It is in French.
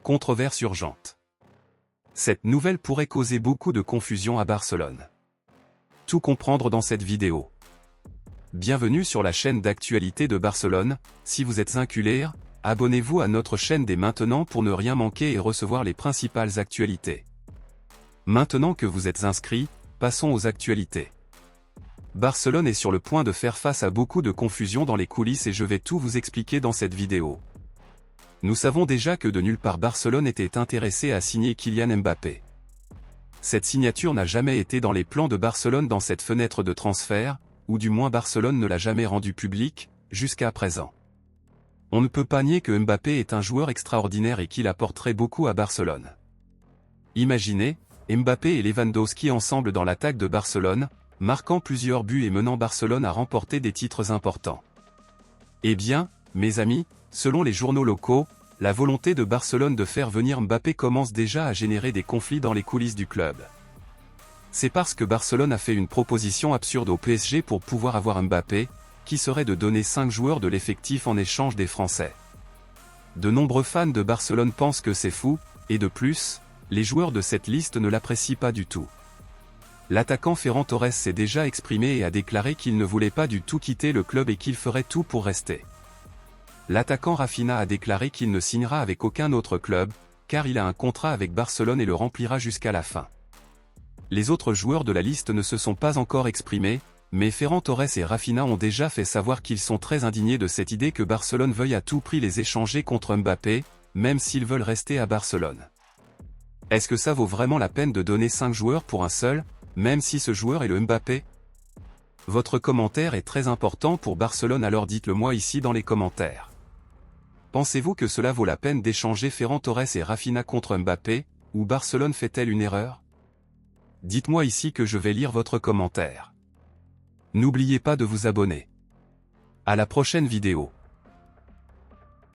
controverse urgente. Cette nouvelle pourrait causer beaucoup de confusion à Barcelone. Tout comprendre dans cette vidéo. Bienvenue sur la chaîne d'actualité de Barcelone. Si vous êtes insulaire, abonnez-vous à notre chaîne dès maintenant pour ne rien manquer et recevoir les principales actualités. Maintenant que vous êtes inscrit, passons aux actualités. Barcelone est sur le point de faire face à beaucoup de confusion dans les coulisses et je vais tout vous expliquer dans cette vidéo. Nous savons déjà que de nulle part Barcelone était intéressé à signer Kylian Mbappé. Cette signature n'a jamais été dans les plans de Barcelone dans cette fenêtre de transfert, ou du moins Barcelone ne l'a jamais rendu public, jusqu'à présent. On ne peut pas nier que Mbappé est un joueur extraordinaire et qu'il apporterait beaucoup à Barcelone. Imaginez, Mbappé et Lewandowski ensemble dans l'attaque de Barcelone, marquant plusieurs buts et menant Barcelone à remporter des titres importants. Eh bien, mes amis, selon les journaux locaux, la volonté de Barcelone de faire venir Mbappé commence déjà à générer des conflits dans les coulisses du club. C'est parce que Barcelone a fait une proposition absurde au PSG pour pouvoir avoir Mbappé, qui serait de donner 5 joueurs de l'effectif en échange des Français. De nombreux fans de Barcelone pensent que c'est fou, et de plus, les joueurs de cette liste ne l'apprécient pas du tout. L'attaquant Ferran Torres s'est déjà exprimé et a déclaré qu'il ne voulait pas du tout quitter le club et qu'il ferait tout pour rester. L'attaquant Rafinha a déclaré qu'il ne signera avec aucun autre club, car il a un contrat avec Barcelone et le remplira jusqu'à la fin. Les autres joueurs de la liste ne se sont pas encore exprimés, mais Ferran Torres et Rafinha ont déjà fait savoir qu'ils sont très indignés de cette idée que Barcelone veuille à tout prix les échanger contre Mbappé, même s'ils veulent rester à Barcelone. Est-ce que ça vaut vraiment la peine de donner 5 joueurs pour un seul, même si ce joueur est le Mbappé? Votre commentaire est très important pour Barcelone, alors dites-le moi ici dans les commentaires. Pensez-vous que cela vaut la peine d'échanger Ferran Torres et Rafinha contre Mbappé, ou Barcelone fait-elle une erreur? Dites-moi ici que je vais lire votre commentaire. N'oubliez pas de vous abonner. À la prochaine vidéo.